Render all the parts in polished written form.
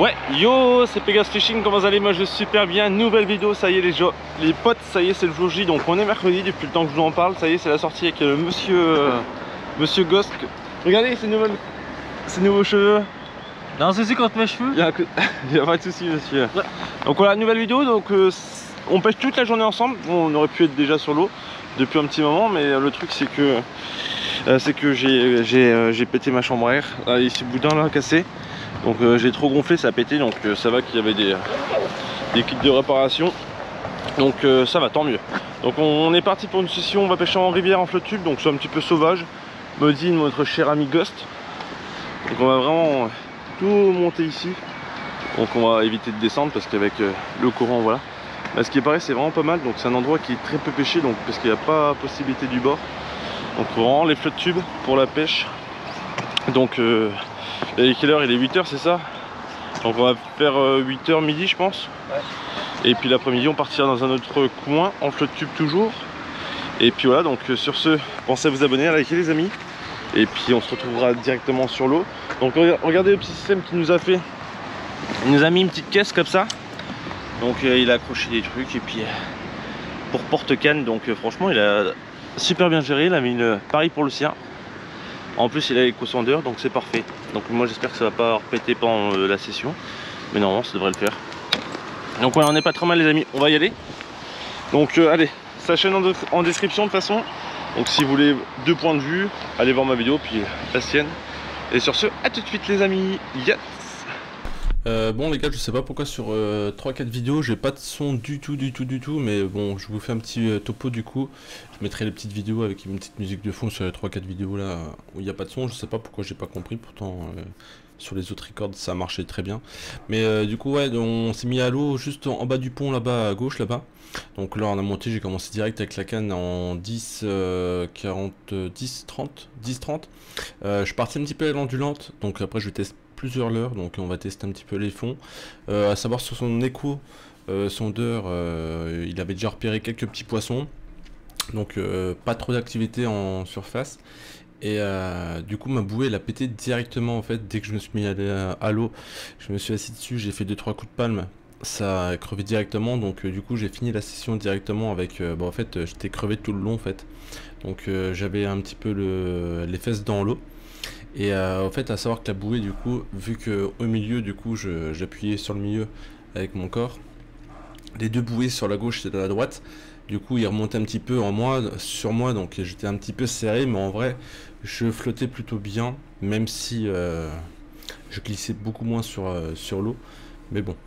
Ouais, yo, c'est Pegas Fishing, comment vous allez? Moi je vais super bien, nouvelle vidéo, ça y est les potes, ça y est c'est le jour J, donc on est mercredi depuis le temps que je vous en parle, ça y est c'est la sortie avec le monsieur Ghost. Regardez ces nouveaux cheveux. Y'a un souci contre mes cheveux? Il y a pas de souci monsieur. Ouais. Donc voilà, nouvelle vidéo, donc on pêche toute la journée ensemble, bon, on aurait pu être déjà sur l'eau depuis un petit moment, mais le truc c'est que j'ai pété ma chambre à air, ici boudin là cassé. Donc j'ai trop gonflé, ça a pété, donc ça va qu'il y avait des kits de réparation. Donc ça va, tant mieux. Donc on est parti pour une session, on va pêcher en rivière en flotte tube, donc c'est un petit peu sauvage, me dit notre cher ami Ghost. Donc on va vraiment tout monter ici. Donc on va éviter de descendre parce qu'avec le courant, voilà. Bah, ce qui est pareil, c'est vraiment pas mal, donc c'est un endroit qui est très peu pêché, donc parce qu'il n'y a pas possibilité du bord. Donc vraiment les flottes tubes pour la pêche. Donc et quelle heure? Il est 8 h, c'est ça? Donc on va faire 8 h midi je pense. Ouais. Et puis l'après-midi on partira dans un autre coin en flotte tube toujours. Et puis voilà, donc sur ce, pensez à vous abonner, à liker les amis. Et puis on se retrouvera directement sur l'eau. Donc regardez le petit système qu'il nous a fait. Il nous a mis une petite caisse comme ça. Donc il a accroché des trucs et puis pour porte-canne. Donc franchement il a super bien géré, il a mis pareil pour le sien. En plus il a l'éco-sondeur, donc c'est parfait. Donc moi j'espère que ça va pas repéter pendant la session, mais normalement ça devrait le faire. Donc voilà, on n'est pas trop mal les amis, on va y aller. Donc allez, sa chaîne en description de toute façon. Donc si vous voulez 2 points de vue, allez voir ma vidéo puis la sienne. Et sur ce, à tout de suite les amis, yes. Bon les gars, je sais pas pourquoi sur 3-4 vidéos j'ai pas de son du tout, mais bon, je vous fais un petit topo du coup. Je mettrai les petites vidéos avec une petite musique de fond sur les 3-4 vidéos là où il n'y a pas de son. Je sais pas pourquoi j'ai pas compris, pourtant sur les autres records ça marchait très bien. Mais du coup ouais, on s'est mis à l'eau juste en bas du pont là-bas à gauche là-bas. Donc là on a monté, j'ai commencé direct avec la canne en 10, 40, 10, 30, 10, 30. Je suis parti un petit peu à l'ondulante, donc après je vais tester plusieurs leurres, donc on va tester un petit peu les fonds. À savoir sur son écho sondeur, il avait déjà repéré quelques petits poissons, donc pas trop d'activité en surface. Et du coup ma bouée elle a pété directement en fait. Dès que je me suis mis à l'eau, je me suis assis dessus, j'ai fait 2-3 coups de palme, ça a crevé directement. Donc du coup j'ai fini la session directement avec bah, en fait j'étais crevé tout le long en fait. Donc j'avais un petit peu les fesses dans l'eau. Et en fait à savoir que la bouée du coup, vu que au milieu du coup j'appuyais sur le milieu avec mon corps, les 2 bouées sur la gauche et de la droite, du coup il remontait un petit peu sur moi, donc j'étais un petit peu serré, mais en vrai je flottais plutôt bien, même si je glissais beaucoup moins sur l'eau, mais bon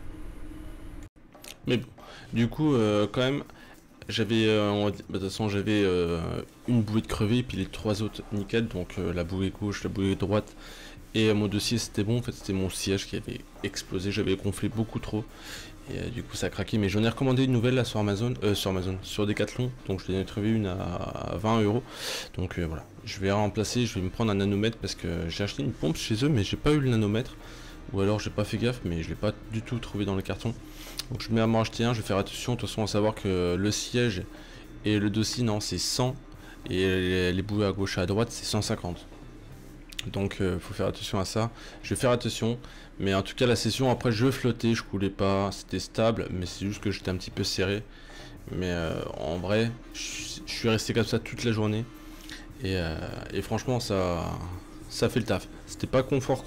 du coup quand même j'avais de toute façon j'avais une bouée de crevé et puis les 3 autres nickel, donc la bouée gauche, la bouée droite et mon dossier c'était bon. En fait c'était mon sillage qui avait explosé, j'avais gonflé beaucoup trop et du coup ça a craqué. Mais j'en ai recommandé une nouvelle là sur sur Decathlon, donc je l'ai trouvé une à 20 €. Donc voilà, je vais remplacer, je vais me prendre un nanomètre parce que j'ai acheté une pompe chez eux mais j'ai pas eu le nanomètre, ou alors j'ai pas fait gaffe, mais je l'ai pas du tout trouvé dans le carton. Donc je mets à m'en acheter un, je vais faire attention. De toute façon à savoir que le siège et le dossier non c'est 100 et les bouées à gauche et à droite c'est 150. Donc faut faire attention à ça. Je vais faire attention, mais en tout cas la session après je flottais, je coulais pas, c'était stable, mais c'est juste que j'étais un petit peu serré. Mais en vrai je suis resté comme ça toute la journée et franchement ça fait le taf. C'était pas confort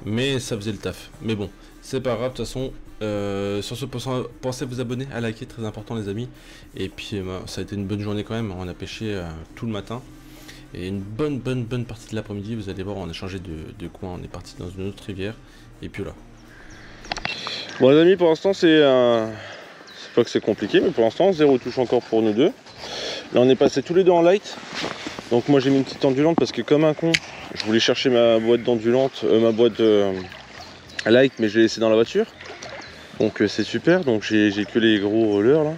mais ça faisait le taf. Mais bon c'est pas grave, de toute façon. Sur ce, pensez à vous abonner, à liker, très important les amis. Et puis ça a été une bonne journée quand même. On a pêché tout le matin et une bonne partie de l'après-midi. Vous allez voir, on a changé de coin, on est parti dans une autre rivière et puis là. Bon les amis, pour l'instant c'est pas que c'est compliqué, mais pour l'instant 0 touche encore pour nous deux. Là on est passé tous les deux en light. Donc moi j'ai mis une petite ondulante parce que comme un con je voulais chercher ma boîte d'ondulante, ma boîte light, mais je l'ai laissé dans la voiture. Donc c'est super, donc j'ai que les gros leurres là.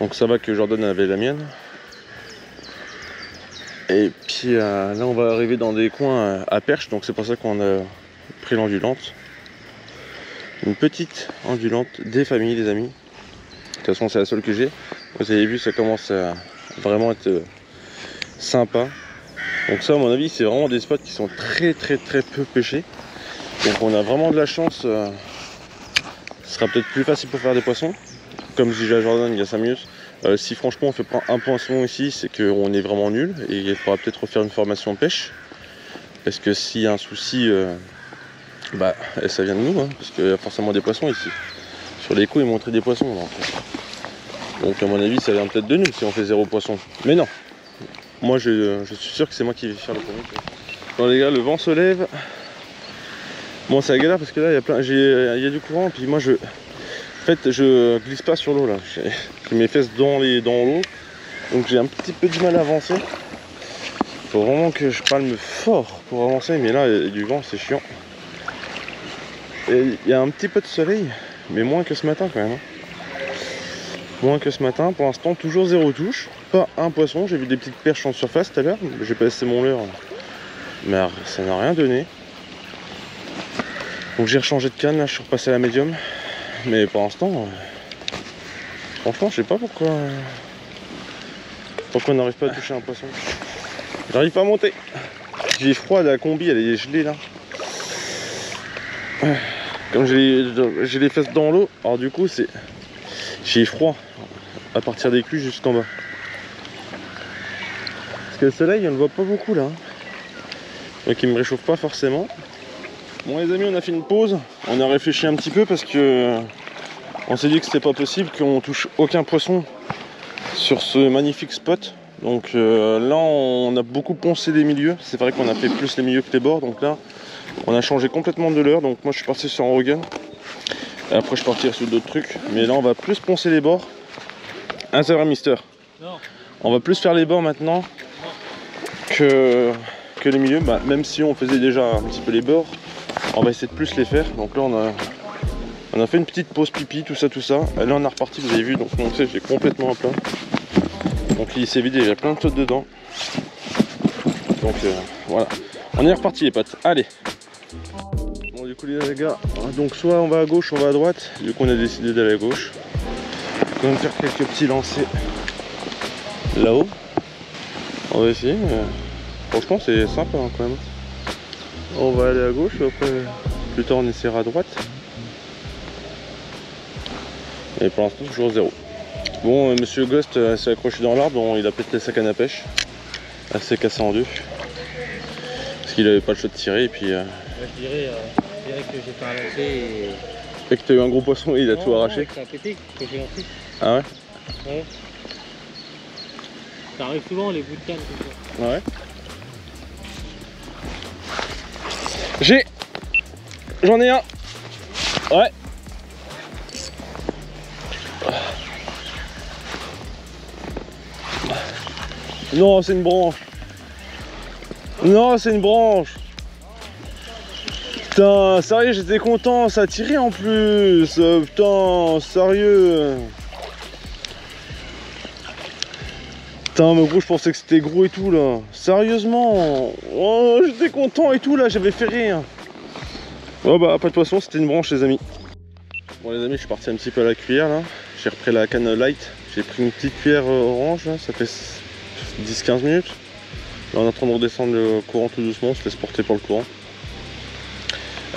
Donc ça va que Jordan avait la mienne. Et puis là on va arriver dans des coins à perche, donc c'est pour ça qu'on a pris l'ondulante. Une petite ondulante des familles les amis. De toute façon c'est la seule que j'ai. Vous avez vu, ça commence à vraiment être sympa. Donc ça à mon avis c'est vraiment des spots qui sont très peu pêchés. Donc on a vraiment de la chance. Ce sera peut-être plus facile pour faire des poissons. Comme je disais à Jordan il y a 5 minutes. Si franchement on fait pas un poisson ici, c'est qu'on est vraiment nul. Et il faudra peut-être refaire une formation pêche. Parce que s'il y a un souci, bah ça vient de nous. Hein, parce qu'il y a forcément des poissons ici. Sur les coups ils montraient des poissons. Donc à mon avis ça vient peut-être de nous si on fait 0 poisson. Mais non. Moi je suis sûr que c'est moi qui vais faire le premier. Bon les gars, le vent se lève. Bon c'est la galère parce que là il y a du courant. Puis moi en fait je glisse pas sur l'eau là. J'ai mes fesses dans l'eau. Donc j'ai un petit peu du mal à avancer. Faut vraiment que je palme fort pour avancer. Mais là il y a du vent, c'est chiant. Et il y a un petit peu de soleil. Mais moins que ce matin quand même. Moins que ce matin. Pour l'instant toujours 0 touche. Pas un poisson. J'ai vu des petites perches en surface tout à l'heure. J'ai passé mon leurre. Mais ça n'a rien donné. Donc j'ai rechangé de canne, là je suis repassé à la médium. Mais pour l'instant, franchement je sais pas pourquoi on n'arrive pas à toucher un poisson. J'arrive pas à monter. J'ai froid, la combi elle est gelée là. Comme j'ai les fesses dans l'eau, alors du coup j'ai froid à partir des culs jusqu'en bas. Parce que le soleil on le voit pas beaucoup là. Donc il me réchauffe pas forcément. Bon les amis, on a fait une pause, on a réfléchi un petit peu parce que on s'est dit que c'était pas possible qu'on touche aucun poisson sur ce magnifique spot. Donc là on a beaucoup poncé les milieux, c'est vrai qu'on a fait plus les milieux que les bords, donc là on a changé complètement de leurre. Donc moi je suis parti sur un Rogan, après je suis parti sur d'autres trucs, mais là on va plus poncer les bords. Ah c'est vrai Mister, on va plus faire les bords maintenant que les milieux, bah, même si on faisait déjà un petit peu les bords. On va essayer de plus les faire. Donc là on a fait une petite pause pipi, tout ça. Et là on est reparti, vous avez vu, donc mon j'ai complètement à plat. Donc il s'est vidé, il y a plein de choses dedans. Donc voilà. On est reparti les potes. Allez. Bon du coup les gars, donc soit on va à gauche, soit on va à droite. Du coup on a décidé d'aller à gauche. On va faire quelques petits lancers là-haut. On va essayer. Franchement c'est sympa hein, quand même. On va aller à gauche, après plus tard on essaiera à droite. Et pour l'instant toujours 0. Bon monsieur Ghost s'est accroché dans l'arbre, bon, il a pété sa canne à pêche. Elle s'est cassée en deux. Parce qu'il avait pas le choix de tirer et puis... Je dirais que j'ai pas lancé et que t'as eu un gros poisson et il a tout arraché. Non, ça a pété, que j'ai lancé. Ah ouais? Ouais. Ça arrive souvent les bouts de canne comme ça. Ouais. J'en ai un. Ouais. Non, c'est une branche. Non, c'est une branche. Putain, sérieux, j'étais content, ça a tiré en plus. Putain, sérieux. Putain, mais gros, je pensais que c'était gros et tout là. Sérieusement. Oh, j'étais content et tout là, j'avais fait rire. Oh bah, pas de poisson, c'était une branche les amis. Bon les amis, je suis parti un petit peu à la cuillère là. J'ai repris la canne light. J'ai pris une petite cuillère orange là, ça fait 10-15 minutes. Là on est en train de redescendre le courant tout doucement, on se laisse porter par le courant.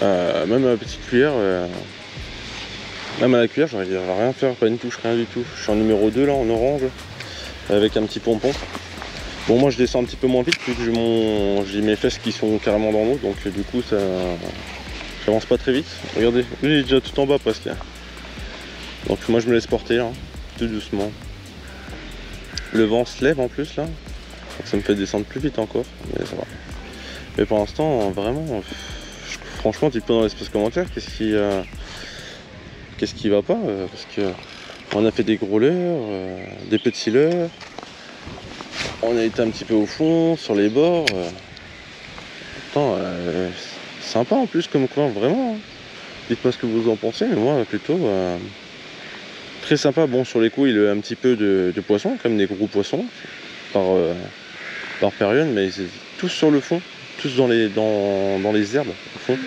Même à la petite cuillère, même à la cuillère, j'arrive à rien faire, pas une touche, rien du tout. Je suis en numéro 2 là, en orange, avec un petit pompon. Bon moi je descends un petit peu moins vite vu que j'ai mes fesses qui sont carrément dans l'eau, donc du coup ça... j'avance pas très vite. Regardez, lui il est déjà tout en bas presque. Donc moi je me laisse porter là, tout doucement. Le vent se lève en plus là, donc ça me fait descendre plus vite encore, mais ça va. Mais pour l'instant vraiment, franchement dites-moi dans l'espace commentaire qu'est-ce qui va pas, parce que on a fait des gros leurres, des petits leurres, on a été un petit peu au fond, sur les bords. Sympa en plus comme coin, vraiment. Dites-moi ce que vous en pensez, mais moi plutôt très sympa. Bon sur les coups il y a un petit peu de poissons, comme des gros poissons par période, mais tous sur le fond, tous dans les herbes au fond.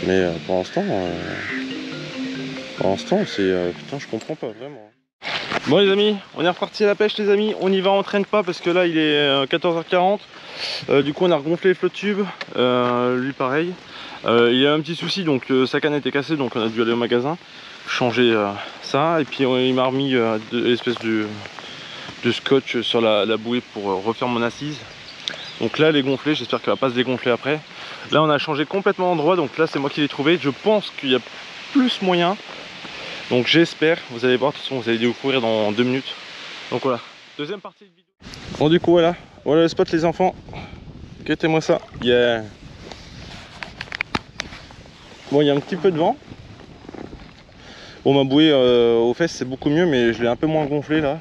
Mais pour l'instant c'est putain je comprends pas vraiment. Bon les amis, on est reparti à la pêche les amis, on y va, on traîne pas parce que là il est 14h40. Du coup on a regonflé les flots de tube, lui pareil. Il y a un petit souci, donc sa canne était cassée, donc on a dû aller au magasin changer ça, et puis il m'a remis l'espèce de scotch sur la bouée pour refaire mon assise. Donc là elle est gonflée, j'espère qu'elle va pas se dégonfler après. Là on a changé complètement d'endroit, donc là c'est moi qui l'ai trouvé. Je pense qu'il y a plus moyen, donc j'espère, vous allez voir, de toute façon vous allez découvrir dans 2 minutes. Donc voilà, deuxième partie de vidéo. Bon du coup voilà le spot les enfants, guettez-moi ça. Yeah. Bon, il y a un petit peu de vent. Bon, ma bouée aux fesses c'est beaucoup mieux, mais je l'ai un peu moins gonflé là.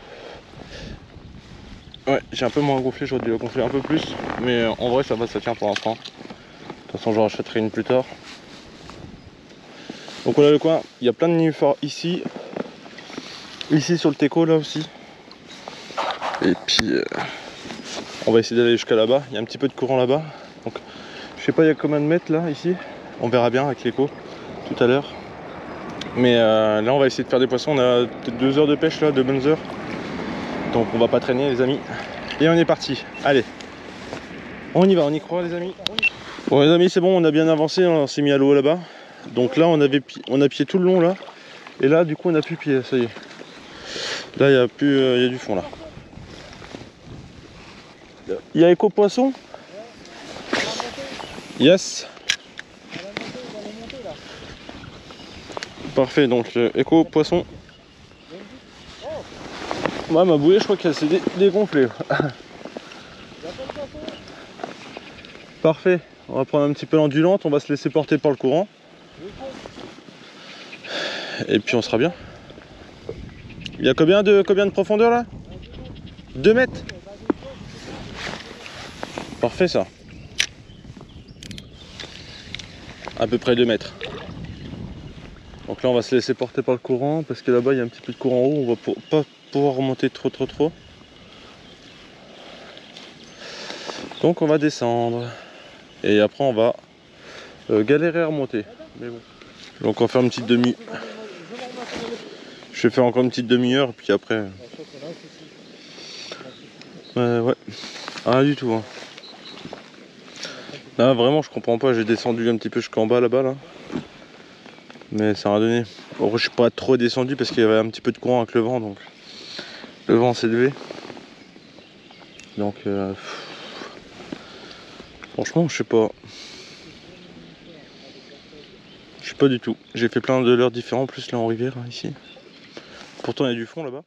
Ouais, j'ai un peu moins gonflé, j'aurais dû la gonfler un peu plus, mais en vrai ça va, ça tient pour l'instant. De toute façon j'en rachèterai une plus tard. Donc voilà le coin, il y a plein de nénuphars ici. Ici sur le teco là aussi. Et puis on va essayer d'aller jusqu'à là-bas. Il y a un petit peu de courant là-bas. Donc je sais pas il y a combien de mètres là ici. On verra bien avec l'écho tout à l'heure. Mais là on va essayer de faire des poissons. On a peut-être 2 heures de pêche là, 2 bonnes heures. Donc on va pas traîner les amis. Et on est parti. Allez. On y va, on y croit les amis. Bon les amis c'est bon, on a bien avancé, on s'est mis à l'eau là-bas. Donc là on a pied tout le long là. Et là du coup on a plus pied, ça y est. Là il y a plus il y a du fond là. Il y a écho poisson. Yes. Parfait, donc écho poisson. Ouais, ma bouée je crois qu'elle s'est dégonflée. Parfait, on va prendre un petit peu l'ondulante, on va se laisser porter par le courant. Et puis on sera bien. Il y a combien de profondeur là? 2 mètres. Parfait ça. À peu près 2 mètres. Donc là on va se laisser porter par le courant parce que là-bas il y a un petit peu de courant haut, on va pas pouvoir remonter trop. Donc on va descendre. Et après on va galérer à remonter. Mais bon. Donc on va faire une petite demi. Je vais faire encore une petite demi-heure puis après. Ouais. Rien du tout. Hein. Là vraiment je comprends pas, j'ai descendu un petit peu jusqu'en bas là-bas là. Mais ça n'a rien donné. Bon, je suis pas trop descendu parce qu'il y avait un petit peu de courant avec le vent, donc le vent s'est levé. Donc franchement je sais pas. Je sais pas du tout. J'ai fait plein de leurres différents, plus là en rivière hein, ici. Pourtant il y a du fond là-bas.